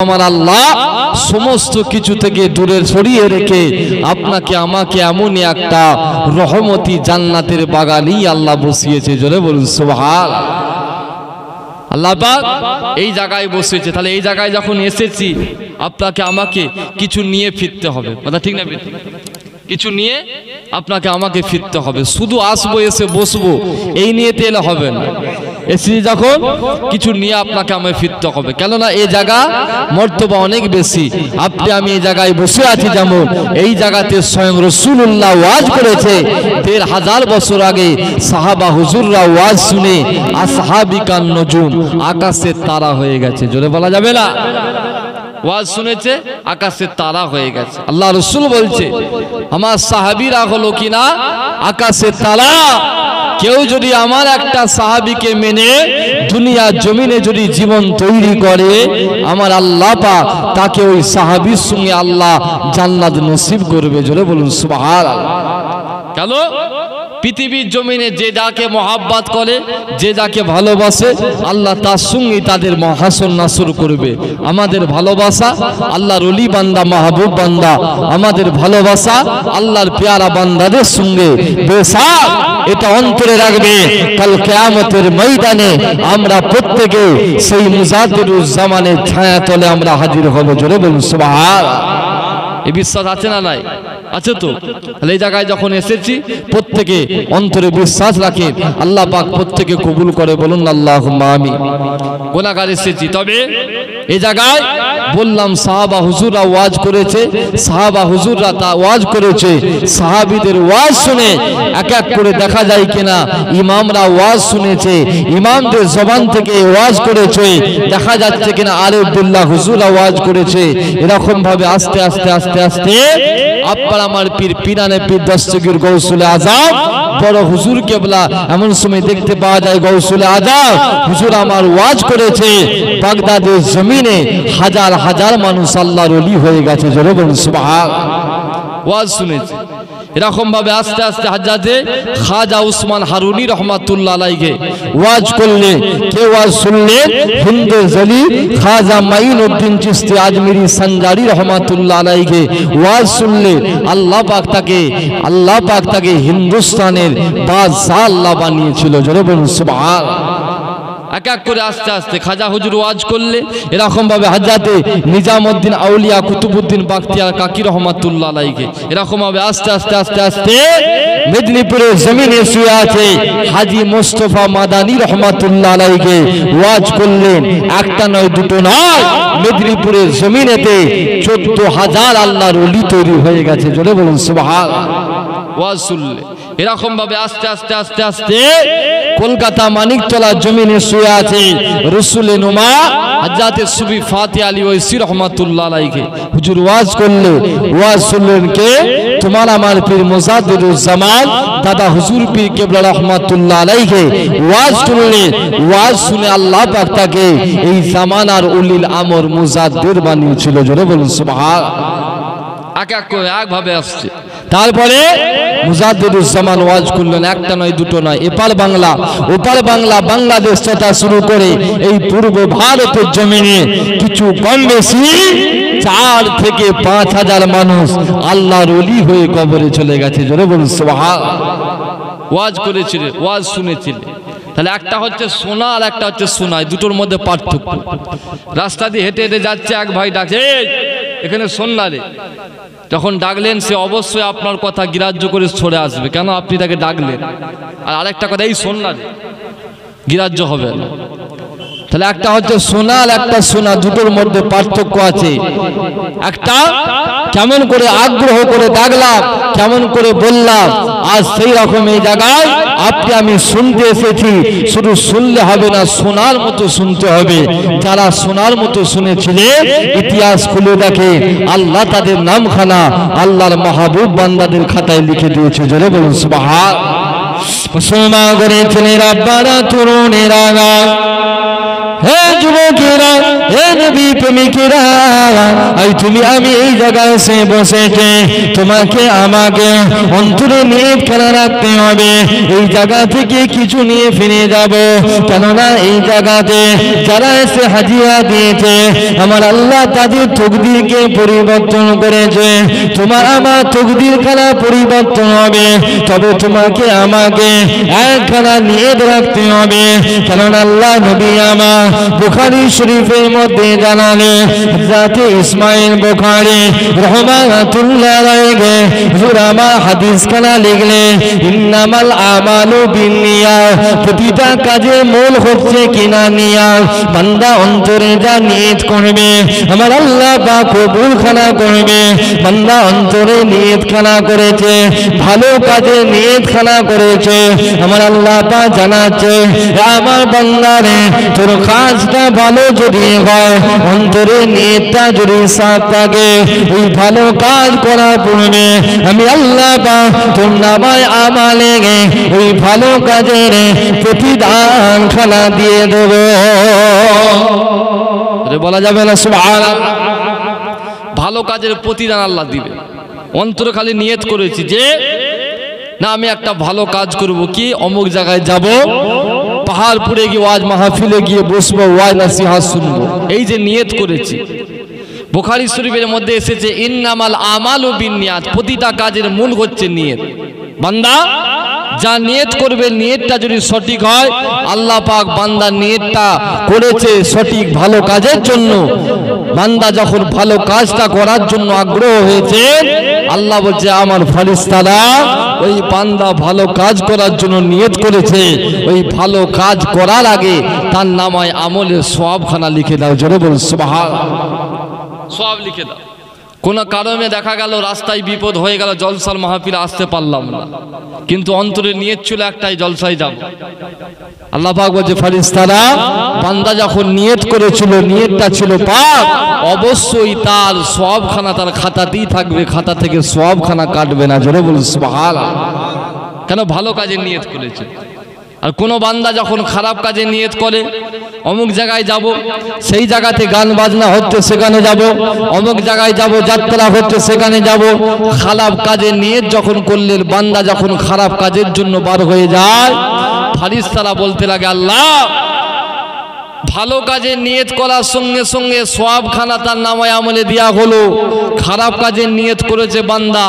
আমার আল্লাহ সমস্ত কিছু থেকে দূরে সরিয়ে রেখে আপনাকে আমাকে এমনই একটা রহমতি জান্নাতের বাগানই আল্লাহ বসিয়েছে। জোরে বলুন সুবহানাল্লাহ। আল্লাহ পাক এই জায়গায় বসেছে, তাহলে এই জায়গায় যখন এসেছি আপনাকে আমাকে কিছু নিয়ে ফিরতে হবে, কথা ঠিক না? কিছু নিয়ে আপনাকে আমাকে ফিরতে হবে। শুধু আসবো এসে বসবো এই নিয়ে এলে হবে না, এসে যখন কিছু নিয়ে আপনাকে আমায় ফিরতে হবে। কেননা এই জায়গা মর্তবা অনেক বেশি। আপনি আমি এই জায়গায় বসে আছি, যেমন এই জায়গাতে স্বয়ং রাসূলুল্লাহ ওয়াজ করেছে ১৫০০ বছর আগে। সাহাবা হুজুররা ওয়াজ শুনে আসহাবিকান নজুম, আকাশের তারা হয়ে গেছে। জোরে বলা যাবে না? ওয়াজ শুনেছে আকাশের তারা হয়ে গেছে। আল্লাহ রাসূল বলছে আমার সাহাবীরা হলো কিনা আকাশের তারা। কেউ যদি আমার একটা সাহাবীকে মেনে দুনিয়া জমিনে যদি জীবন তৈরি করে, আমার আল্লাহ পাক তাকে ওই সাহাবীর সঙ্গে আল্লাহ জান্নাত নসিব করবে। জোরে বলুন সুবহানাল্লাহ। কেন? পৃথিবীর জমিনে যে যাকে মহাব্বত করে, যে যাকে ভালোবাসে, আল্লাহ তার সঙ্গে তাদের হাসর নাসর করবে। আমাদের ভালোবাসা আল্লাহর ওলি বান্দা মাহবুব বান্দা, আমাদের ভালোবাসা আল্লাহর পেয়ারা বান্দাদের সঙ্গে। বেশক এটা অন্তরে রাখবে, কাল কিয়ামতের ময়দানে আমরা প্রত্যেকে সেই মুজাদ্দিদুজ জামানের ছায়া তলে আমরা হাজির হব। জোরে বলুন সুবহানাল্লাহ। এই বিশ্বাস আছে না নাই? আছে তো? তাহলে এই জায়গায় যখন এসেছি প্রত্যেকে অন্তরে বিশ্বাস রাখেন, আল্লাহ পাক প্রত্যেকে কবুল করে। বলুন আল্লাহুম্মা আমিন। গুনাহগার এসেছি, তবে এই জায়গায় বললাম সাহাবা হুজুররা ওয়াজ করেছে, সাহাবা হুজুররা তা ওয়াজ করেছে। সাহাবীদের ওয়াজ শুনে এক এক করে দেখা যায় কিনা ইমামরা ওয়াজ শুনেছে, ইমামদের জবান থেকে ওয়াজ করেছে। দেখা যাচ্ছে কিনা আরিফুল্লাহ হুজুররা ওয়াজ করেছে। এরকম ভাবে আস্তে আস্তে আস্তে আস্তে আপনার আমার পীর পিরানে পীর দস্তগীর গৌসুলে আজম বড় হুজুর কেবলা এমন সময় দেখতে পাওয়া যায় গৌসুলে আজম হুজুর আমার ওয়াজ করেছে। বাগদাদের জমিনে হাজার হাজার মানুষ আল্লাহর ওলি হয়ে গেছে। জোরে বলুন সুবহানাল্লাহ। ওয়াজ শুনেছে। এরকম ভাবে আস্তে আস্তে হযরতে খাজা উসমান হারুনি রহমাতুল্লাহ আলাইহি ওয়াজ করলেন। কে ওয়াজ শুনলেন? হিন্দে জলি খাজা মাইনুদ্দিন চিশতি আজমিরি সঞ্জারি রহমাতুল্লাহ আলাইহি ওয়াজ শুনলেন। আল্লাহ পাক তাকে হিন্দুস্তানের বাদশাহ আল্লাহ বানিয়েছিল। জোরে বলুন সুবহানাল্লাহ। এক এক করে আস্তে আস্তে খাজা হুজুর ওয়াজ করলে। এরকম ভাবে হযরতে নিজামউদ্দিন আউলিয়া কুতুবউদ্দিন বাখতিয়ার কাকি রহমাতুল্লাহ আলাইহি এরকম ভাবে আস্তে আস্তে আস্তে আস্তে মেদিনীপুরের জমিনে শুয়ে আছে হাজী মোস্তফা মাদানী রহমাতুল্লাহ আলাইহি ওয়াজ করলেন। একটা নয়, দুটো নয়, মেদিনীপুরের জমিনেতে ১৪,০০০ আল্লাহর ওলি তৈরি হয়ে গেছে। জোরে বলুন সুবহানাল্লাহ। ওয়াজ শুনলে এরকম ভাবে আস্তে আস্তে আস্তে আস্তে কলকাতা মানিকতলার জমিনে শুয়ে আছে রসুলে নুমা হযরতে সুফি ফাতিহ আলী ওয়াইসি রহমাতুল্লাহ আলাইহি হুজুর ওয়াজ করলে। ওয়াজ শুনলেন কে? তোমার আমার পীর মুজাদ্দিদুজ জামান দাদা হুজুর পীর কেবলা রহমাতুল্লাহ আলাইহি ওয়াজ করলেন। ওয়াজ শুনে আল্লাহ পাক তাকে এই জামানার উলিল আমর মুজাদ্দিদ বানিয়েছিল। জোরে বলুন সুবহানাল্লাহ। এক এক করে একভাবে আসছে। তারপরে মুজাদ্দিদুজ জামান ওয়াজ করলেন। একটা নয়, দুটো নয়, এপার বাংলা ওপার বাংলা, বাংলাদেশ তথা শুরু করে এই পূর্ব ভারতের জমিনে কিছু কম বেশি ৪ থেকে ৫,০০০ মানুষ আল্লাহর ওলি হয়ে কবরে চলে গেছে। জোরে বলুন সুবহানাল্লাহ। ওয়াজ করেছিলেন, ওয়াজ শুনেছিলেন। তাহলে একটা হচ্ছে শোনা আর একটা হচ্ছে শোনায়, দুটোর মধ্যে পার্থক্য। রাস্তা দিয়ে হেঁটে হেঁটে যাচ্ছে, এক ভাই ডাকে এখানে শোন না রে। যখন ডাকলেন সে অবশ্যই আপনার কথা গ্রাহ্য করে সরে আসবে, কেন আপনি তাকে ডাকলেন। আর আরেকটা কথা এই শোন না রে, গ্রাহ্য হবে না। তাহলে একটা হচ্ছে শোনা আর একটা শোনা, দুটোর মধ্যে পার্থক্য আছে। একটা কেমন করে আগ্রহ করে ডাকলাম, কেমন করে বললাম, আজ সেই রকম এই জায়গায় আপনি আমি শুনতে এসেছি। শুধু শুনলে হবে না, শোনার মতো শুনতে হবে। যারা শোনার মতো শুনেছিলেন ইতিহাস খুলে দেখে আল্লাহ তাদের নামখানা আল্লাহর মাহবুব বান্দাদের খাতায় লিখে দিয়েছে। জোরে বলুন সুবহানাল্লাহ। মুসলমান করে ছেলেরা বাড়া তরুণেরা হে যুবকেরা, হে নবী প্রেমিকেরা, আই তুমি আমি এই জায়গায় এসে বসেছে, তোমাকে আমাকে অন্তরে নিয়ত করে রাখতে হবে এই জায়গা থেকে কিছু নিয়ে ফিরে যাব। কেননা এই জায়গাতে যারা এসে হাজিরা দিয়েছে আমার আল্লাহ তাদের তকদিরকে পরিবর্তন করেছে। তোমার আমার তকদির খানা পরিবর্তন হবে, তবে তোমাকে আমাকে একখানা নিয়ত রাখতে হবে। কেননা আল্লাহ নবী আমার বুখারী শরীফের মধ্যে জানালে হযরত ইসমাইল বুখারী রাহমাতুল্লাহ আলাইহি হুজুর আমার হাদিস খানা লিখলে ইন্নামাল আমালু বিন্নিয়াত, প্রতিটা কাজের মূল হচ্ছে কিনা নিয়াত। বান্দা অন্তরে যা নিয়ত করবে আমার আল্লাহ পাক কবুল খানা করবে। বান্দা অন্তরে নিয়ত খানা করেছে, ভালো কাজে নিয়ত খানা করেছে, আমার আল্লাহ পাক জানাচ্ছে আমার বান্দারে তোর কাজটা ভালো যদি হয়, অন্তরে নিয়তটা যদি সাফ থাকে, ওই ভালো কাজ করার পূর্বে আমি আল্লাহ পাক তোর নামায় আমালে ওই ভালো কাজের প্রতিদান খানা দিয়ে দেব। বলা যাবে না সুবহানাল্লাহ? ভালো কাজের প্রতিদান আল্লাহ দিবে। অন্তরে খালি নিয়ত করেছি যে না আমি একটা ভালো কাজ করব, কি অমুক জায়গায় যাব, পাহাড়পুরে গিয়ে ওয়াজ মাহফিলে গিয়ে বসবো, ওয়াজ নসিহত শুনবো, এই যে নিয়ত করেছি। বুখারী শরীফের মধ্যে এসেছে ইন্নামাল আমালু বিন্নিয়াত, প্রতিটা কাজের মূল হচ্ছে নিয়ত। বান্দা যা নিয়ত করবে, নিয়তটা যদি সঠিক হয়, আল্লাহ পাক বান্দা নিয়তটা করেছে সঠিক ভালো কাজের জন্য, বান্দা যখন ভালো কাজটা করার জন্য আগ্রহ হয়েছে, আল্লাহ বলছে আমার ফেরেশতারা ওই বান্দা ভালো কাজ করার জন্য নিয়ত করেছে, ওই ভালো কাজ করার আগে তার নামায় আমলের সওয়াবখানা লিখে দাও। জোরে বলুন সুবহানাল্লাহ। সওয়াব লিখে দাও। কোন কারণে দেখা গেল রাস্তায় বিপদ হয়ে গেল, জলসার মাহফিলে আসতে পারলাম না, কিন্তু অন্তরে নিয়ত ছিল একটাই, জলসায় যাব। আল্লাহ পাক বলছে ফেরেশতারা বান্দা যখন নিয়ত করেছিল, নিয়তটা ছিল পাক, অবশ্যই তার সওয়াবখানা তার খাতাতেই থাকবে, খাতা থেকে সওয়াবখানা কাটবে না। জোরে বলুন সুবহানাল্লাহ। কেন? ভালো কাজে নিয়ত করেছে। আর কোনো বান্দা যখন খারাপ কাজে নিয়ত করে, অমুক জায়গায় যাব, সেই জায়গাতে গান বাজনা হচ্ছে সেখানে যাব, অমুক জায়গায় যাব, যাত্রা হচ্ছে সেখানে যাব, খারাপ কাজে নিয়ত যখন করলেন, বান্দা যখন খারাপ কাজের জন্য বার হয়ে যায়, ফেরেশতারা বলতে লাগে আল্লাহ ভালো কাজে নিয়ত করার সঙ্গে সঙ্গে সওয়াবখানা তার নামায় আমলে দেয়া হলো, খারাপ কাজে নিয়ত করেছে বান্দা,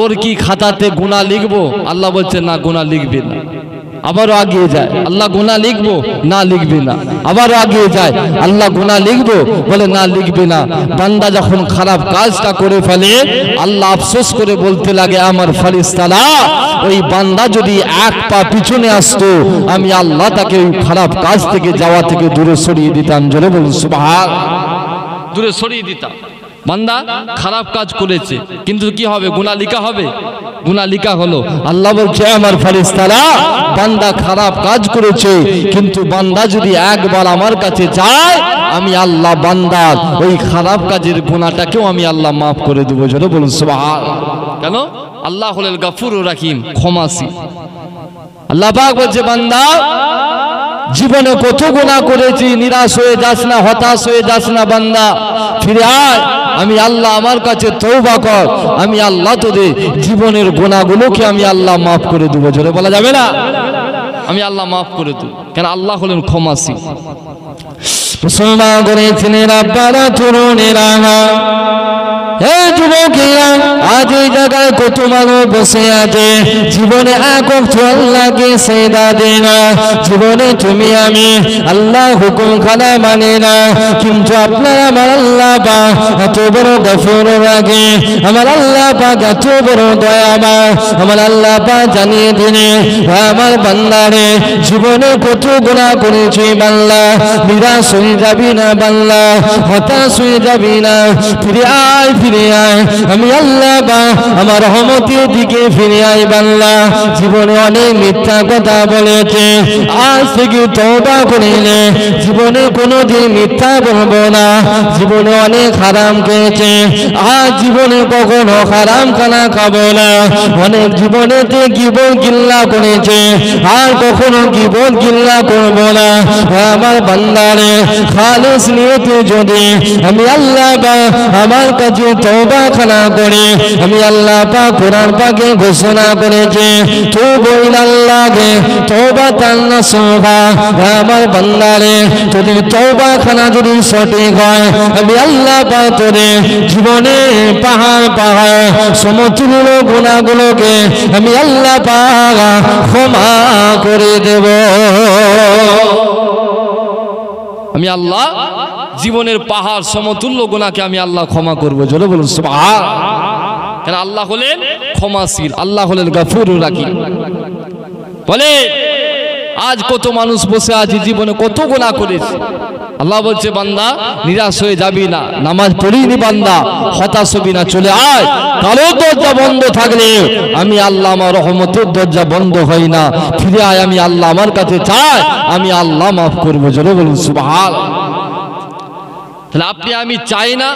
ওর কি খাতাতে গুনাহ লিখবো? আল্লাহ বলছে না, গুনাহ লিখবে না। আবারও আগিয়ে যায়, আল্লাহ গুনাহ লিখবো? না, লিখবে না। আবারও আগিয়ে যায়, আল্লাহ গুনাহ লিখবো? বলে না, লিখবে না। বান্দা যখন খারাপ কাজটা করে ফেলে, আল্লাহ আফসোস করে বলতে লাগে আমার ফেরেশতারা ওই বান্দা যদি এক পা পিছনে আসতো, আমি আল্লাহ তাকে ওই খারাপ কাজ থেকে যাওয়া থেকে দূরে সরিয়ে দিতাম। জোরে বলুন সুবহানাল্লাহ। দূরে সরিয়ে দিতাম। বান্দা খারাপ কাজ করেছে, কিন্তু কি হবে? গুনাহ লিখা হবে? গুনাহ লিখা হলো। আল্লাহ বলছে আমার ফেরেশতারা বান্দা খারাপ কাজ করেছে, কিন্তু বান্দা যদি একবার আমার কাছে যায়, আমি আল্লাহ বান্দার ওই খারাপ কাজের গুনাহটাকেও আমি আল্লাহ মাফ করে দেব। জোরে বলুন সুবহানাল্লাহ। কেন? আল্লাহ হলেন গফুরুর রহিম, ক্ষমাশীল। আল্লাহ পাক বলছে বান্দা জীবনে কত গুনাহ করেছি, নিরাশ হয়ে যাস না, হতাশ হয়ে যাস না, বান্দা ফিরে আয়, আমি আল্লাহ আমার কাছে তওবা কর, আমি আল্লাহ তোদের জীবনের গুনাহগুলোকে আমি আল্লাহ মাফ করে দেব। জোরে বলা যাবে না? আমি আল্লাহ মাফ করে দেব। কেন? আল্লাহ হলেন ক্ষমাশীল। মুসলমান করেছেন আব্বারা তরুণেরা, হে যুবকেরা, আজ এই জায়গায় কত মানুষ বসে আছে, জীবনে এক ওয়াক্ত আল্লাহকে সেজদা দেয় না, জীবনে তুমি আমি আল্লাহ হুকুম খানা মানে না, কিন্তু আপনার আমার আল্লাহ পাক এত বড় গফুর রাখে, আমার আল্লাহ পাক এত বড় দয়াবান, আমার আল্লাহ পাক জানিয়ে দিনে আমার বান্দারে জীবনে কত গুনাহ করেছি বান্দা, নিরাশ হয়ে যাবি না বান্দা, হতাশ হয়ে যাবি না, ফিরে আয়, ফিরে আয়, আমি আল্লাহ আল্লাহ আমার রহমতের দিকে ফিরে আয় বান্দা। জীবনে অনেক মিথ্যা কথা বলেছে, আজ থেকে তওবা করে নে, জীবনে কোনোদিন মিথ্যা বলবো না। জীবনে অনেক হারাম খেয়েছে, আজ জীবনে কখনো হারাম খানা খাবো না। অনেক জীবনেতে গীবত গিল্লা করেছে, আর কখনো গীবত গিল্লা করবো না। আমার বান্দারে খালেস নিয়তে যদি আমি আল্লাহ আমার কাছে তওবা খানা করে, আমি আল্লাহ পাক কোরআন পাকে ঘোষণা করেছে তুবু ইলাল্লাহি তাওবাতান নাসুহা। আমার বান্দারে তোদের তওবা খানা যদি সঠিক হয়, আমি আল্লাহ পাক তোদের জীবনে পাহাড় পাহাড় সমতুল্য গুনাহগুলোকে আমি আল্লাহ পাক ক্ষমা করে দেব। আমি আল্লাহ জীবনের পাহাড় সমতুল্য গুনাহকে আমি আল্লাহ ক্ষমা করব। জোরে বলুন সুবহান। কারণ আল্লাহ হলেন ক্ষমাশীল, আল্লাহ হলেন গফুরুর রাহিম। বলে আজ কত মানুষ বসে আছে জীবনে কত গুনাহ করেছে, আল্লাহ বলছে বান্দা নিরাশ হয়ে যাবি না, নামাজ পড়িনি বান্দা হতাশ হবি না, চলে আয়। কারো দরজা বন্ধ থাকলে আমি আল্লাহ আমার রহমতের দরজা বন্ধ হয় না, ফিরে আয়, আমি আল্লাহ আমার কাছে চাই, আমি আল্লাহ মাফ করবো। জোরে বলুন সুবহান। তাহলে আপনি আমি চাই না,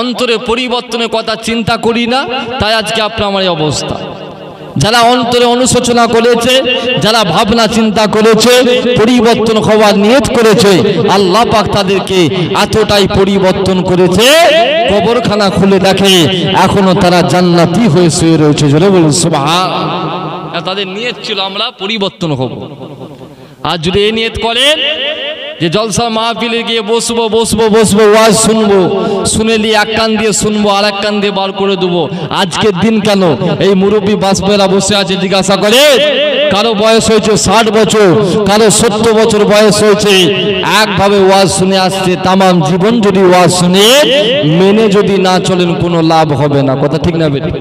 অন্তরে পরিবর্তনের কথা চিন্তা করি না, তাই আজকে আপনার আমার এই অবস্থা। যারা অন্তরে অনুশোচনা করেছে, যারা ভাবনা চিন্তা করেছে, পরিবর্তন হওয়ার নিয়ত করেছে, আল্লাহ পাক তাদেরকে এতটাই পরিবর্তন করেছে, কবরখানা খুলে দেখে এখনো তারা জান্নাতি হয়ে শুয়ে রয়েছে। জোরে বলুন সুবহান। তাদের নিয়ত ছিল আমরা পরিবর্তন হব। আর যদি এই নিয়ত করেন যে জলসা মাহফিলে গিয়ে বসবো বসবো বসবো, ওয়াজ শুনবো, শুনে নিয়ে এক কান দিয়ে শুনবো আর এক কান দিয়ে বার করে দেবো, আজকের দিন কেন এই মুরব্বী বাসবেরা বসে আছে জিজ্ঞাসা করে, কারো বয়স হয়েছে 60 বছর, কারো 70 বছর বয়স হয়েছে, একভাবে ওয়াজ শুনে আসছে, তামাম জীবন যদি ওয়াজ শুনে মেনে যদি না চলেন কোনো লাভ হবে না। কথা ঠিক না বেটি?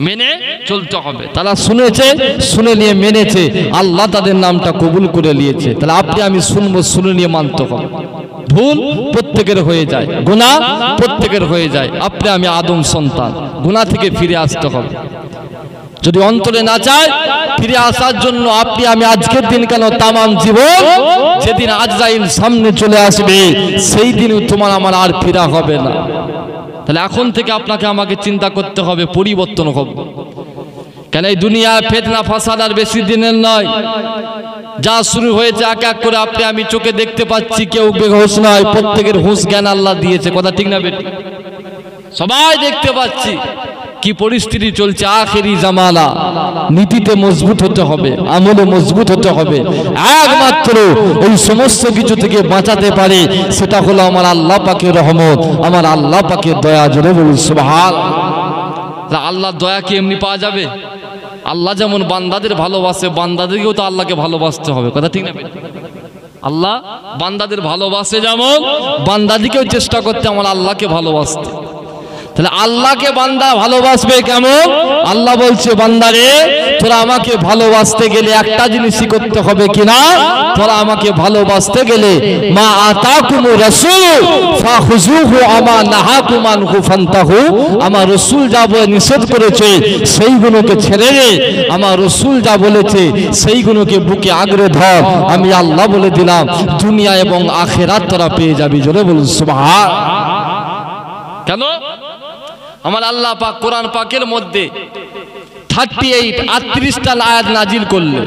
মেনে চলতে হবে। তারা শুনেছে, শুনে নিয়ে মেনেছে, আল্লাহ তাদের নামটা কবুল করে নিয়েছে। তাহলে আপনি আমি শুনবো, শুনে নিয়ে মানতে হবে। ভুল প্রত্যেকের হয়ে যায়, গুনাহ প্রত্যেকের হয়ে যায়। আপনি আমি আদম সন্তান, গুনাহ থেকে ফিরে আসতে হবে। যদি অন্তরে না চায় ফিরে আসার জন্য, আপনি আমি আজকের দিন কেন তামাম জীবন, যেদিন আজরাইল সামনে চলে আসবে সেই দিন তোমার আমার আর ফিরা হবে না। তাহলে এখন থেকে আপনাকে আমাকে চিন্তা করতে হবে, পরিবর্তন হবে। কেন এই দুনিয়া ফিতনা ফাসাদ আর বেশি দিনের নয়, যা শুরু হয়েছে এক এক করে আপনি আমি চোখে দেখতে পাচ্ছি। কেউ বেহুশ নয়, প্রত্যেকের হুঁশ জ্ঞান আল্লাহ দিয়েছে। কথা ঠিক না বেটি? সবাই দেখতে পাচ্ছি কি পরিস্থিতি চলছে। আখেরি জামানা, নীতিতে মজবুত হতে হবে, আমলে মজবুত হতে হবে। একমাত্র এই সমস্ত কিছু থেকে বাঁচাতে পারে সেটা হলো আমার আল্লাহ পাকের রহমত, আমার আল্লাহ পাকের দয়া। জোরে বলুন সুবহান। আল্লাহর দয়া কি এমনি পাওয়া যাবে? আল্লাহ যেমন বান্দাদের ভালোবাসে, বান্দাদেরকেও তো আল্লাহকে ভালোবাসতে হবে। কথা ঠিক না? আল্লাহ বান্দাদের ভালোবাসে, যেমন বান্দাদিকেও চেষ্টা করতে আমার আল্লাহকে ভালোবাসতে। তাহলে আল্লাহকে বান্দা ভালোবাসবে কেমন? আল্লাহ বলছে বান্দারে তোরা আমাকে ভালোবাসতে গেলে একটা জিনিসই করতে হবে, কিনা তোরা আমাকে ভালোবাসতে গেলে মা আতাকুমুর রাসূল ফাখুযুহু আমা নাহাকুম আনহু ফান্তাহু। আমার রাসূল যা বলে নিষেধ করেছে সেইগুলোকে ছেড়ে দে, আমার রাসূল যা বলেছে সেইগুলোকে বুকে আগলে ধর। আমি আল্লাহ বলে দিলাম দুনিয়া এবং আখিরাত তোরা পেয়ে যাবি। জোরে বলুন সুবহান। কেন? আমার আল্লাহ পাক কোরআন পাকের মধ্যে 38 আয়াত নাজিল করলে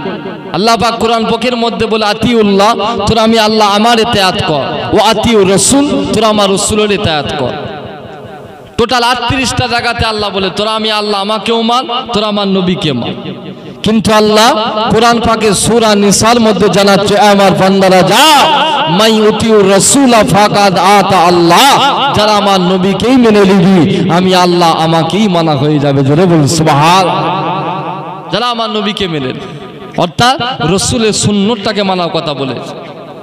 আল্লাহ পাক কোরআন পাকের মধ্যে বলে আতিউল্লাহ, তোরা আমি আল্লাহ আমার ইতাআত কর, ও আতিউর রাসূল, তোরা আমার রাসূলের ইতাআত কর। টোটাল 38টা জায়গাতে আল্লাহ বলে তোরা আমি আল্লাহ আমাকেও মান, তোরা আমার নবীকে মান। কিন্তু আল্লাহ কোরআন পাকের সূরা নিসার মধ্যে জানাচ্ছে আমার বান্দারা যাও মাই উতিউর রাসূল ফাকাদ আতা আল্লাহ, যারা আমার নবীকেই মেনে নিবি আমি আল্লাহ আমাকেই মানা হয়ে যাবে। জোরে বলুন সুবহান। যারা আমার নবীকে মেনে, অর্থাৎ রাসূলের সুন্নতটাকে মানার কথা বলেছে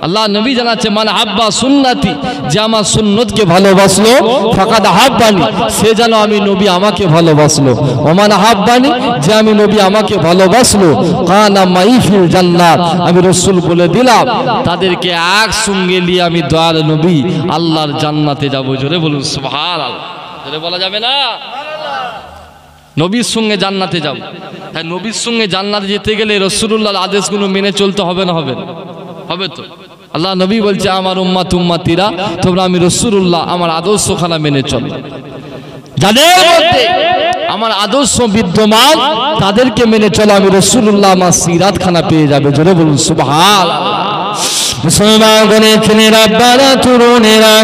আল্লাহ। নবী জানাচ্ছে মান হাব্বা সুন্নতি, যে আমার সুন্নতকে ভালোবাসলো ফাকাদ হাব্বানি, সে যেন আমি নবী আমাকে ভালোবাসলো। ওমান হাব্বানি, যে আমি নবী আমাকে ভালোবাসলো কানা মাই ফিল জান্নাত, আমি রাসূল বলে দিলাম তাদেরকে এক সঙ্গে নিয়ে আমি দয়াল নবী আল্লাহর জান্নাতে যাব। জোরে বলুন সুবহানাল্লাহ। জোরে বলা যাবে না? নবীর সঙ্গে জান্নাতে যাব। হ্যাঁ, নবীর সঙ্গে জান্নাতে যেতে গেলে রাসূলুল্লাহর আদেশগুলো মেনে চলতে হবে না? হবে না? হবে তো। আল্লাহ নবী বলছে আমার উম্মাত উম্মাতিরা তোমরা আমি রাসূলুল্লাহ আমার আদর্শখানা মেনে চলো। যাদের মধ্যে আমার আদর্শ বিদ্যমান তাদেরকে মেনে চলো, আমি রাসূলুল্লাহ আমার সিরাত খানা পেয়ে যাবে। জোরে বলুন সুবহানাল্লাহ। মুসলমান গনে ছেলেরা বাবা তরুণেরা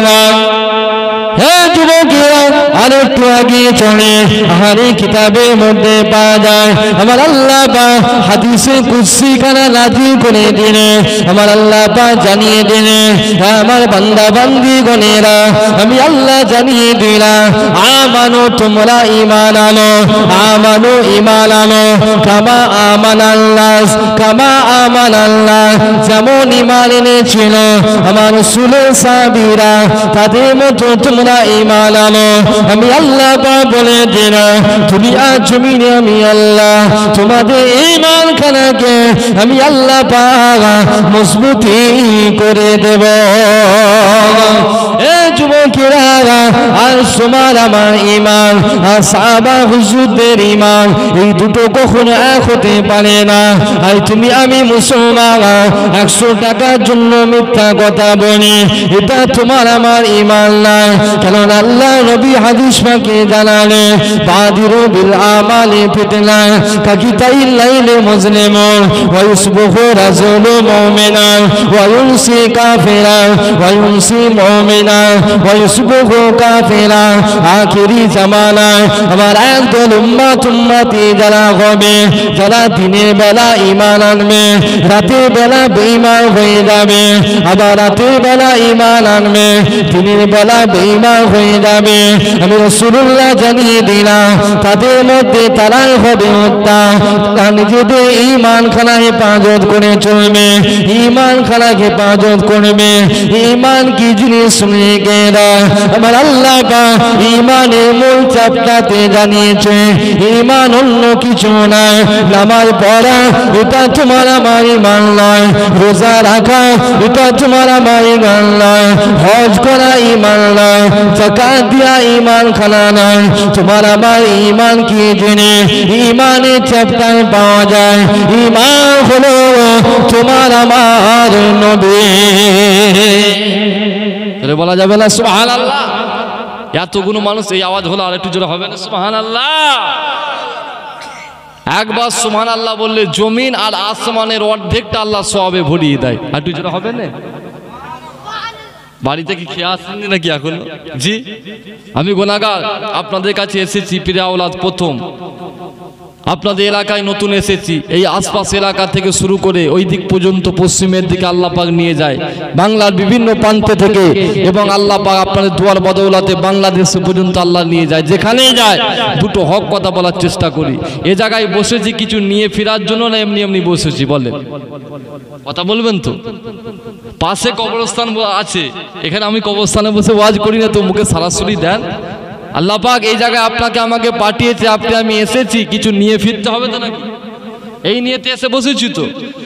হে যুবকেরা আরেকটু এগিয়ে চলে আহারে কিতাবের মধ্যে পাওয়া যায় আমার আল্লাহ পাক হাদিসে কুদসি খানা নাযিল করে দিলেন। আমার আল্লাহ পাক জানিয়ে দিলেন আমার বান্দা বান্দি গণেরা আমি আল্লাহ জানিয়ে দিলাম আমানো তোমরা ঈমান আনো, আমানো ঈমান আনো কামা আমানাল্লাহ, কামা আমানাল্লাহ যেমন ঈমান এনেছিল আমার রাসূলের সাহাবীরা তাদের মতো তোমরা ঈমান আনো। আমি আল্লাহ পাক বলে দিলাম দুনিয়া জমিনে আমি আল্লাহ তোমাদের ঈমান খানাকে আমি আল্লাহ পাক মজবুতি করে দেব। এ যুবকেরা আর তোমার আমার ঈমান আর সাহাবা হুজুরদের ঈমান এই দুটো কখনো এক হতে পারে না। আর তুমি আমি মুসলমান 100 টাকার জন্য মিথ্যা কথা বলি এটা তোমার আমার ঈমান না। কারণ আল্লাহ নবী হাদিস পাকে জানালে বাদিরু বিল আমালি ফিতনা কাকিতাইল লাইলি মুসলিমুন ওয়া ইসবুহু রাজুলু মুমিনান ওয়া ইউসি কাফিরান ওয়া ইউসি মুমিনান ওয়া ইসবুহু কাফিরান। আখিরি জামানায় আমার একদল উম্মতি যারা হবে যারা দিনের বেলা ঈমান আনবে রাতের বেলা বেঈমান হয়ে যাবে, আবার রাতের বেলা ঈমান আনবে দিনের বেলা বেঈমান হয়ে যাবে। আমি রাসূলুল্লাহ জানিয়ে দিলাম তাদের মধ্যে তারাই হবে হত্যা তারা নিজেদের ঈমান খানা হেফাজত করে চলবে, ঈমান খানা হেফাজত করবে। ঈমান কি জিনিস শুনে গেরা আমার আল্লাহ পাক ঈমানের মূল চাপটাতে জানিয়েছে ঈমান অন্য কিছু না। নামাজ পড়া এটা তোমার আমার ঈমান নয়, রোজা রাখা এটা তোমার আমার ঈমান নয়, হজ করা ঈমান নয়, যাকাত দেয়া ঈমান খানা নয়। তোমার আমার ঈমান কি জেনে ঈমানের চাপটায় পাওয়া যায়। ঈমান হলো তোমার আমার নবী। তাহলে বলা যাবে না সুবহানাল্লাহ? এতগুলো মানুষ এই আওয়াজ হলো আর একটু জোরে হবে না সুবহানাল্লাহ? একবার সুবহানাল্লাহ বললে জমিন আর আসমানের অর্ধেকটা আল্লাহ সওয়াবে ভরিয়ে দেয়। আর একটু জোরে হবে না? বাড়িতে কি খেয়ে আসেননি নাকি এখন? জি আমি গুনাহগার আপনাদের কাছে এসেছি প্রিয় আওলাদ প্রথম আপনাদের এলাকায় নতুন এসেছি। এই আশপাশ এলাকা থেকে শুরু করে ওই দিক পর্যন্ত পশ্চিমের দিকে আল্লাহ পাক নিয়ে যায় বাংলার বিভিন্ন প্রান্তে থেকে, এবং আল্লাহ পাক আপনাদের দুয়ার বদৌলতে বাংলাদেশ পর্যন্ত আল্লাহ নিয়ে যায়। যেখানেই যায় দুটো হক কথা বলার চেষ্টা করি। এ জায়গায় বসেছি কিছু নিয়ে ফেরার জন্য না এমনি এমনি বসেছি? বলেন, কথা বলবেন তো? পাশে কবরস্থান আছে, এখানে আমি কবরস্থানে বসে ওয়াজ করি না তো মুখে সরাসরি দেন। আল্লাহ পাক এই জায়গায় আপনাকে আমাকে পাঠিয়েছে, আপনি আমি এসেছি কিছু নিয়ে ফিরতে হবে তো নাকি? এই নিয়েতে এসে বসেছি তো,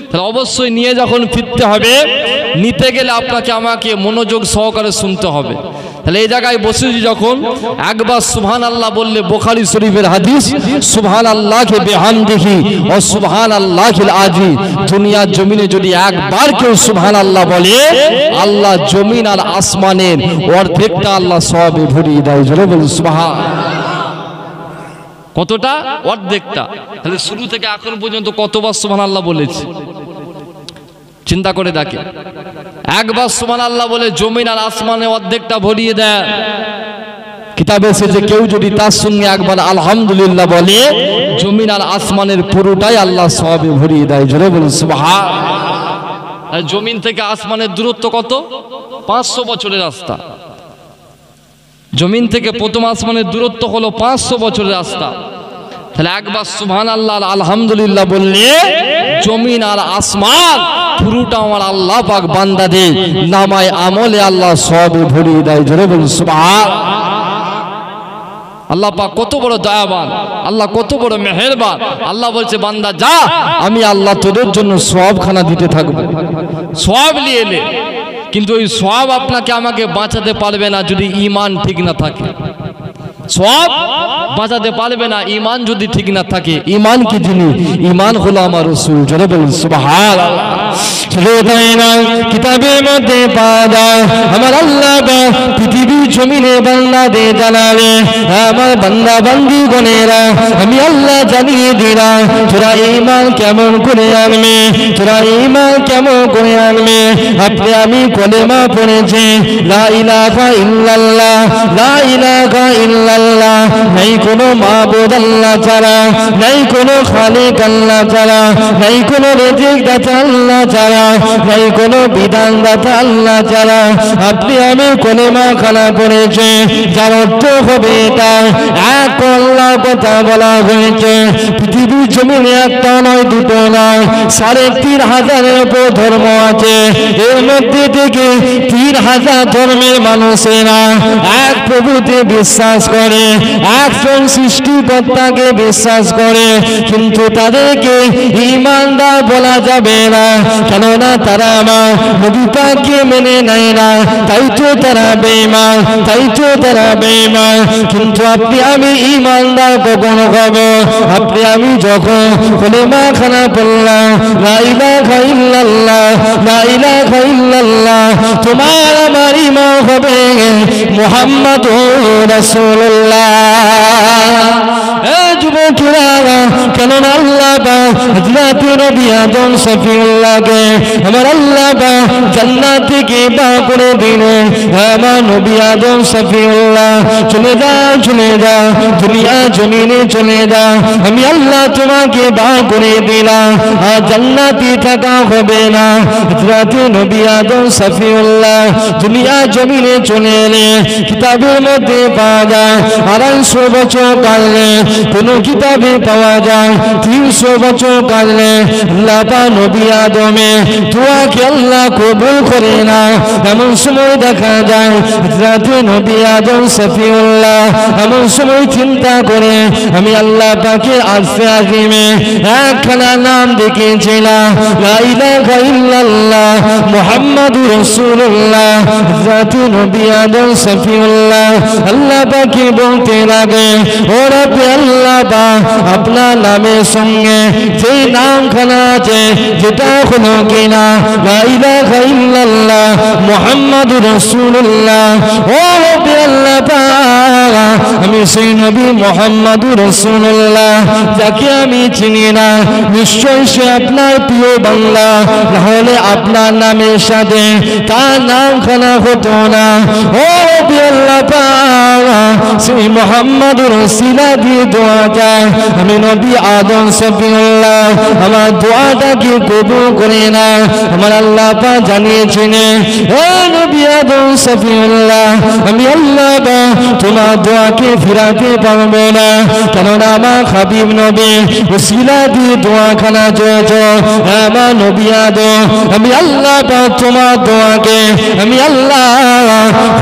তাহলে অবশ্যই নিয়ে যখন ফিরতে হবে নিতে গেলে আপনাকে আমাকে মনোযোগ সহকারে শুনতে হবে। তাহলে এই জায়গায় বসেছি যখন একবার সুবহানাল্লাহ বললে বুখারী শরীফের হাদিস সুবহানাল্লাহি বিহামদিহি ওয়া সুবহানাল্লাহিল আযীম। দুনিয়ার জমিনে যদি একবার কেউ সুবহানাল্লাহ বলে আল্লাহ জমিন আর আসমানের অর্ধেকটা আল্লাহ সওয়াবে ভরিয়ে দেয়। জোরে বলুন সুবহানাল্লাহ। কতটা? অর্ধেকটা। তাহলে শুরু থেকে এখন পর্যন্ত কতবার সুবহানাল্লাহ বলেছি চিন্তা করে দেখে। একবার সুবহানাল্লাহ বলে জমিন আর আসমানে অর্ধেকটা ভরিয়ে দেয়। কিতাবে এসেছে কেউ যদি তার সঙ্গে একবার আলহামদুলিল্লাহ বলে জমিন আর আসমানের পুরোটাই আল্লাহ সওয়াবে ভরিয়ে দেয়। জোরে বলুন সুবহানাল্লাহ। জমিন থেকে আসমানের দূরত্ব কত? 500 বছরের রাস্তা। জমিন থেকে প্রথম আসমানের দূরত্ব হলো 500 বছরের রাস্তা। তাহলে একবার সুবহানাল্লাহ আর আলহামদুলিল্লাহ বললে জমিন আর আসমান পুরোটা আমার আল্লাহ পাক বান্দাদের নামায় আমলে আল্লাহ সওয়াবে ভরিয়ে দেয়। জোরে বলুন সুবহানাল্লাহ। আল্লাহ পাক কত বড় দয়াবান, আল্লাহ কত বড় মেহেরবান। আল্লাহ বলছে বান্দা যা, আমি আল্লাহ তোদের জন্য সওয়াবখানা দিতে থাকবো। সওয়াব নিয়ে নে, কিন্তু ওই সওয়াব আপনাকে আমাকে বাঁচাতে পারবে না যদি ঈমান ঠিক না থাকে। সব বাঁচাতে পারবে না ঈমান যদি ঠিক না থাকে। ঈমান কি জিনিস? ঈমান হলো আমার রাসূল। জোরে বলুন সুবহানাল্লাহ। কিতাবের মধ্যে পাওয়া যায় আমার আল্লাহ পৃথিবীর জমিনে বান্দাদের জানাবে, আমার বান্দা বান্দি গণেরা আমি আল্লাহ জানিয়ে দিলাম তোরা ঈমান কেমন করে আনবে, তোরা ঈমান কেমন করে আনবে। আপনি আমি কলেমা পড়েছি লা ইলাহা ইল্লাল্লাহ, লা ইলাহা ইল্লাল্লাহ, নাই কোনো মাবুদ আল্লাহ ছাড়া, নাই কোনো খালিক আল্লাহ ছাড়া, নাই কোনো রিজিক দাতা আল্লাহ ছাড়া, নাই কোনো বিধান দাতা আল্লাহ ছাড়া। আপনি আমি কলেমা খানা পড়েছে, যার অর্থ হবে এটা এক আল্লাহ কথা বলা হয়েছে। পৃথিবীর জমিনে একটা নয় দুটো নয় ৩,৫০০-এর উপর ধর্ম আছে। এর মধ্যে থেকে ৩,০০০ ধর্মের মানুষেরা এক প্রভুতে বিশ্বাস করে, একজন সৃষ্টিকর্তাকে বিশ্বাস করে, কিন্তু তাদেরকে ঈমানদার বলা যাবে না, কেননা তারা আমার নবী পাককে মেনে নেয় না, তাই তো তারা বেঈমান, তাই তো তারা বেঈমান। কিন্তু আপনি আমি ঈমানদার কখন হব? আপনি আমি যখন কলেমা খানা পড়লাম লা ইলাহা ইল্লাল্লাহ, লা ইলাহা ইল্লাল্লাহ, তোমার আমার ঈমান হবে মুহাম্মাদুর রাসূলুল্লাহ। যুবকেরা, কেননা আল্লাহ হযরত নবী আদম সফিউল্লাহকে আমার আল্লাহ জান্নাত থেকে বের করে দিলেন। আমার নবী আদম সফিউল্লাহ চলে যাও, চলে যাও, দুনিয়া জমিনে চলে যাও, আমি আল্লাহ তোমাকে বের করে দিলাম, আর জান্নাতে থাকা হবে না। হযরত নবী আদম সফিউল্লাহ দুনিয়া জমিনে চলে এলেন। কিতাবের মধ্যে পাওয়া যায় ২৫০ বছর কালে, কোন কিতাবে পাওয়া যায় ৩০০ বছর কালে আল্লাহ পাক নবী আদমের দোয়াকে আল্লাহ কবুল করে না। এমন সময় দেখা যায় হযরত নবী আদম সফিউল্লাহ এমন সময় চিন্তা করে আমি আল্লাহ পাকের আরশে আজিমে একখানা নাম দেখেছিলাম লা ইলাহা ইল্লাল্লাহ মুহাম্মাদুর রাসূলুল্লাহ। হযরত নবী আদম সফিউল্লাহ আল্লাহ পাকে বলতে লাগে, ও রব্বে আল্লাহ পাক, আপনার নামের সঙ্গে যে নামখানা আছে যেটা হলো কিনা লা ইলাহা ইল্লাল্লাহ মুহাম্মাদুর রাসূলুল্লাহ, ও রব্বে আল্লাহ পাক, আমি সেই নবী মুহাম্মাদুর রাসূলুল্লাহ যাকে আমি চিনি না, নিশ্চয়ই সে আপনার প্রিয় বান্দা, তাহলে আপনার নামের সাথে তার নামখানা হতো না। ও রব্বে আল্লাহ পাক, সেই মুহাম্মাদুর রাসূলুল্লাহ দিয়ে দোয়াটা আমি নবী আদম সফিউল্লাহ আমার দোয়াটাকে কবুল করে না। আমার আল্লাহ পাক জানিয়েছেন, ও নবী আদম সফিউল্লাহ, আমি আল্লাহ পাক তোমার দোয়াকে ফিরাতে পারবো না, কেননা আমার হাবিব নবী ওসিলা দিয়ে দোয়াখানা চেয়েছো। আমার নবী আদম, আমি আল্লাহ পাক তোমার দোয়াকে আমি আল্লাহ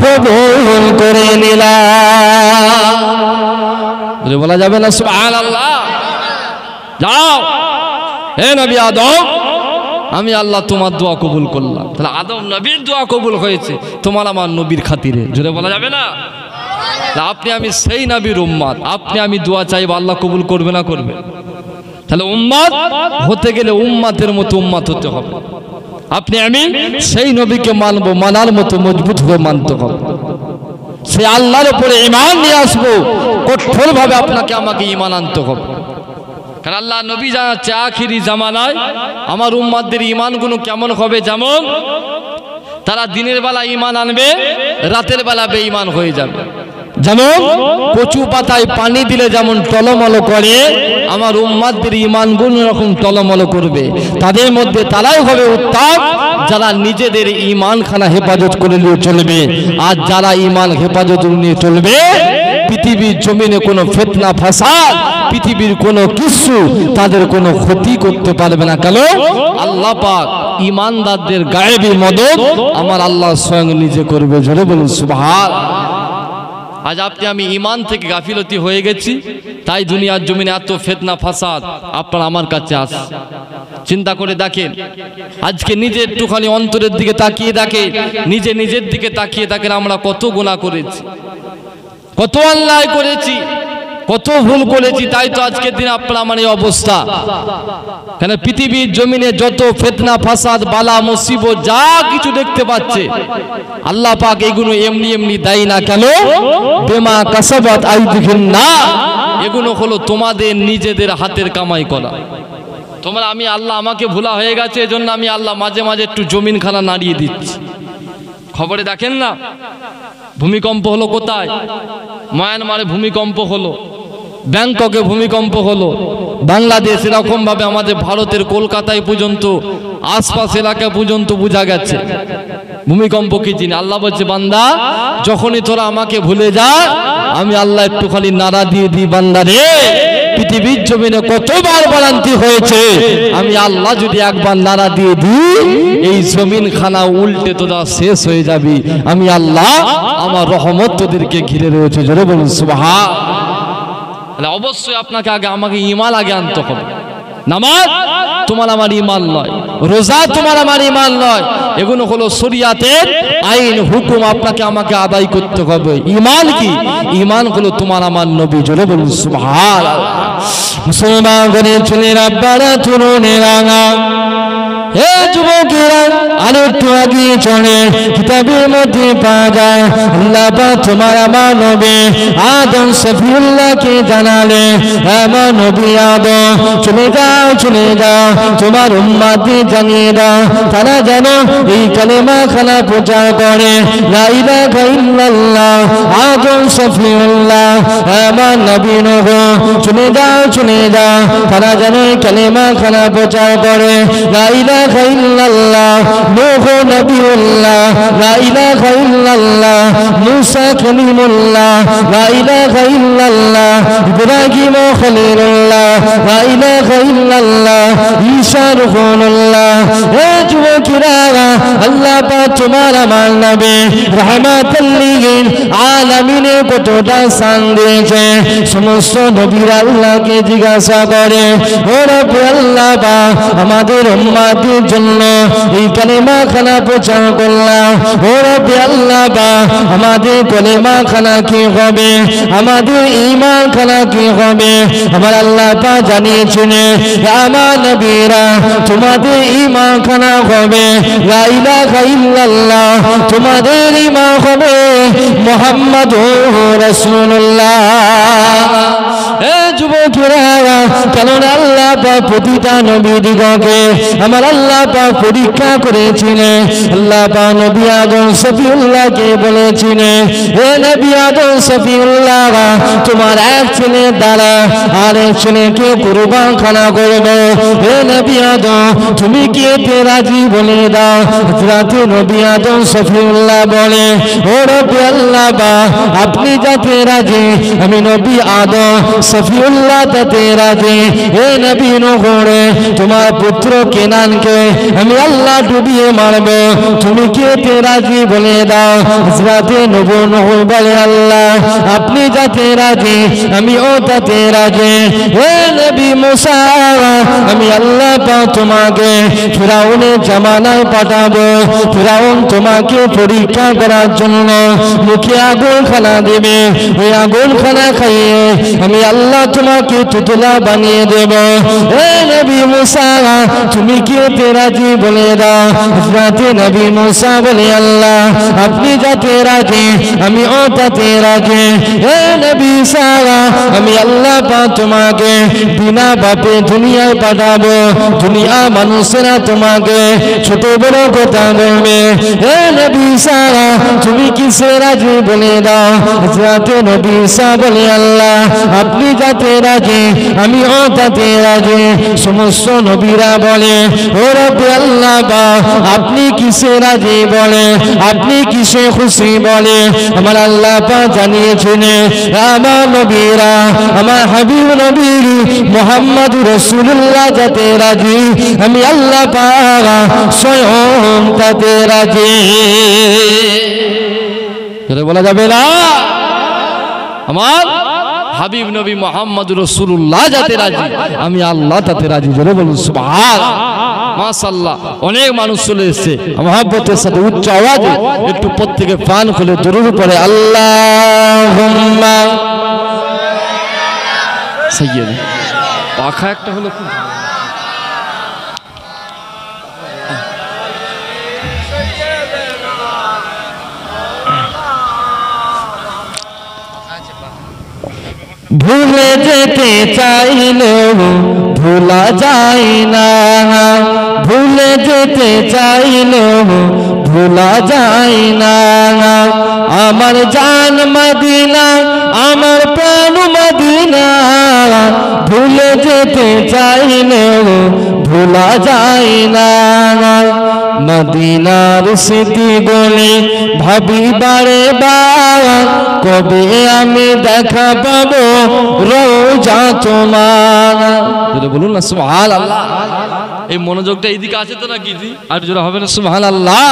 কবুল করে নিলাম। বলা যাবে না সুবহানাল্লাহ? যাও হে নবী আদম, আমি আল্লাহ তোমার দোয়া কবুল করলাম। তাহলে আদম নবীর দোয়া কবুল হয়েছে তোমার আমার নবীর খাতিরে, জোরে বলা যাবে না? আপনি আমি সেই নবীর উম্মত, আপনি আমি দোয়া চাইব আল্লাহ কবুল করবে না করবে? তাহলে উম্মত হতে গেলে উম্মতের মতো উম্মত হতে হবে। আপনি আমি সেই নবীকে মানবো, মানার মতো মজবুত হয়ে মানতে হবে। সে আল্লাহর উপরে ঈমান নিয়ে আসবো, কঠোরভাবে আপনাকে আমাকে ঈমান আনতে হবে। কারণ আল্লাহ নবী জানাচ্ছে আখিরি জামানায় আমার উম্মতদের ঈমানগুলো কেমন হবে, যেমন তারা দিনের বেলা ঈমান আনবে, রাতের বেলা বেঈমান হয়ে যাবে। যেমন কচু পাতায় পানি দিলে যেমন টলমল করে, আমার উম্মতদের ঈমানগুলো এরকম টলমল করবে। তাদের মধ্যে তারাই হবে উত্তম যারা নিজেদের ঈমানখানা হেফাজত করে নিয়ে চলবে, আর যারা ঈমান হেফাজত নিয়ে চলবে পৃথিবীর জমিনে কোনো ফিতনা ফাসাদ, পৃথিবীর কোনো কিছু তাদের কোনো ক্ষতি করতে পারবে না। কেন? আল্লাহ পাক ঈমানদারদের গায়েবী মদদ আমার আল্লাহ স্বয়ং নিজে করবে। জোরে বলুন সুবহানাল্লাহ। আজ আপনি আমি ঈমান থেকে গাফিলতি হয়ে গেছি, তাই দুনিয়ার জমিনে এত ফিতনা ফাসাদ আপনার আমার কাছে আসে। চিন্তা করে দেখেন, আজকে নিজে একটুখানি অন্তরের দিকে তাকিয়ে দেখেন, নিজের দিকে তাকিয়ে দেখেন আমরা কত গুনাহ করেছি। কত অন্যায় করেছি, কত ভুল করেছি, তাই তো আজকের দিন আপনার আমার এই অবস্থা। কেন পৃথিবীর জমিনে যত ফিতনা ফাসাদ বালা মুসিবত যা কিছু দেখতে পাচ্ছে, আল্লাহ পাক এগুলো এমনি এমনি দেয় না। কেন? বেমা কাসাবাত আইদিহিন না, এগুলো হলো তোমাদের নিজেদের হাতের কামাই করা। তোমরা আমি আল্লাহ আমাকে ভোলা হয়ে গেছে, এজন্য আমি আল্লাহ মাঝে মাঝে একটু জমিনখানা নাড়িয়ে দিচ্ছি। খবরে দেখেন না ভূমিকম্প হলো কোথায়? মায়ানমারে ভূমিকম্প হলো, ব্যাংককে ভূমিকম্প হলো, বাংলাদেশ এরকম ভাবে আমাদের ভারতের কলকাতায় পর্যন্ত আশপাশ এলাকা পর্যন্ত বোঝা গেছে ভূমিকম্প কি জিনিস। আল্লাহ বলছে বান্দা যখনই তোরা আমাকে ভুলে যা, আমি আল্লাহ একটুখানি নাড়া দিয়ে দিই বান্দা রে, পৃথিবীর জমিনে কতবার বারান্তি হয়েছে, আমি আল্লাহ যদি একবার নাড়া দিয়ে দিই এই জমিন খানা উল্টে তোরা শেষ হয়ে যাবি। আমি আল্লাহ আমার রহমত তোদেরকে ঘিরে রয়েছে। জোরে বলুন সুবহান। অবশ্যই আপনাকে আগে আমাকে ঈমান আগে আনতে হবে। নামাজ তোমার আমার ঈমান নয়, রোজা তোমার আমার ঈমান নয়, এগুলো হলো শরিয়াতের আইন হুকুম, আপনাকে আমাকে আদায় করতে হবে। ঈমান কি? ঈমান হলো তোমার আমার নবী। জোরে বলুন সুবহানাল্লাহ। মুসলমান গণের ছেলেরা বাড়া তরুণেরা হে যুবকেরা আর একটু আগে চলে, কিতাবের মধ্যে পাওয়া যায় আল্লাহ পাক তোমার আমার নবী আদম সফিউল্লাহকে জানালে, আমার নবী আদম চলে যাও চলে যাও, তোমার উম্মতকে জানিয়ে দাও তারা যেন এই কালেমা খানা প্রচার করে, লা ইলাহা ইল্লাল্লাহ আদম সফিউল্লাহ আমার নবী নূহ চলে যাও চলে যাও, তারা যেন এই কালেমা খানা প্রচার করে, লা ইলাহা ইল্লাল্লাহ নূহ নবিউল্লাহ, লা ইলাহা ইল্লাল্লাহ মুসা কালিমুল্লাহ, লা ইলাহা ইল্লাল্লাহ ইব্রাহিম খলিলুল্লাহ, লা ইলাহা ইল্লাল্লাহ ঈসা রূহুল্লাহ। হে যুবকেরা আল্লাহ পাক তোমার আমার নবী রাহমাতুল লিল আলামিনের কতটা শান দিয়েছে। সমস্ত নবীরা আল্লাহকে জিজ্ঞাসা করে, ও রব্বি আল্লাহ পাক আমাদের উম্মতের জন্য এই কালেমা খানা প্রচার করলাম, ও রব্বি আল্লাহ পাক আমাদের কালেমা খানা কি হবে, আমাদের ঈমান খানা কি হবে? আমার আল্লাহ পাক জানিয়েছেন আমার নবীরা তোমাদের ঈমান খানা হবে লা ইলাহা ইল্লাল্লাহ, তোমাদের ঈমান হবে মুহাম্মাদুর রাসূলুল্লাহ। হে যুবকেরা কেননা আল্লাহ পাক প্রতিটা নবীদিগকে আমার আল্লাহ পাক পরীক্ষা করেছিলেন। আল্লাহ পাক নবী আদম সফিউল্লাহকে বলেছিলেন, হে নবী আদম সফিউল্লাহ তোমার এক ছেলের দ্বারা আরেক ছেলেকে কুরবান খানা করবে, হে নবী আদম তুমি কি এতে রাজি? বলে দাও। হযরত নবী আদম সফিউল্লাহ বলে, ও রব্বি আল্লাহ পাক আপনি যাতে রাজি আমি নবী আদম সফিউল্লাহ তাতে রাজি। হে নবী নূহ তোমার পুত্র কেনানকে আমি আল্লাহ ডুবিয়ে মারব, তুমি কি এতে রাজি? বলে দাও। হযরত নূহ বলে, আল্লাহ আপনি যাতে রাজি আমি ও তাতে রাজি। হে নবী মুসা আমি আল্লাহ পাক তোমাকে ফিরাউনের জামানায় পাঠাবো, ফিরাউন তোমাকে পরীক্ষা করার জন্য মুখে আগুন খানা দেবে, ওই আগুন খানা খাইয়ে আমি আল্লাহ তোমাকে তুতলা বানিয়ে দেব। হে নবী মুসা তুমি কি এতে রাজি? বলে দাও। হযরত নবী মুসা বলে, আল্লাহ আপনি যাতে রাজি আমি ও তাতে রাজি। হে নবী ঈসা আমি আল্লাহ পাক তোমাকে বিনা বাপে দুনিয়ায় পাঠাবো, দুনিয়া মানুষেরা তোমাকে ছোট বড় কথা বলবে। হে নবী ঈসা তুমি কিসে রাজি? বলে দাও। হযরত নবী ঈসা বলে, আল্লাহ আপনি যাতে রাজি আমি ও তাতে রাজি। সমস্ত নবীরা বলে, ও রব্বি আল্লাহ পাক আপনি কিসে রাজি? বলে আপনি কিসে খুশি? বলে আমার আল্লাহ পাক জানিয়েছেন আমার নবীরা আমার হাবিব নবী মুহাম্মদুর রাসূলুল্লাহ যাতে রাজি আমি আল্লাহ পাক স্বয়ং তাতে রাজি। বলা যাবে না আমার হাবিব নবী মুহাম্মদুর রাসূলুল্লাহ যাতে রাজি আমি আল্লাহ তাতে রাজি। জোরে বলুন সুবহানাল্লাহ। মাশাআল্লাহ অনেক মানুষ চলে এসেছে মহব্বতের সাথে উচ্চ আওয়াজে একটু প্রত্যেকে প্রাণ খুলে দরুদ পড়ে আল্লাহুম্মা পাখা একটা হলো খুব ভুলে যেতে চাইলেও ভোলা যায় না, ভুলে যেতে চাইলেও ভোলা যায় না। আমার জান মদিনা, আমার প্রাণ মদিনা, ভুলে যেতে চাইলেও ভোলা যায় না। মদিনার স্মৃতি বলে ভাবি বারে বার, কবে আমি দেখা পাবো রোজা তোমার। বলুন না সুবহানাল্লাহ। এই মনোযোগটা এইদিকে আছে তো নাকি? আর জোরে হবে না সুবহানাল্লাহ।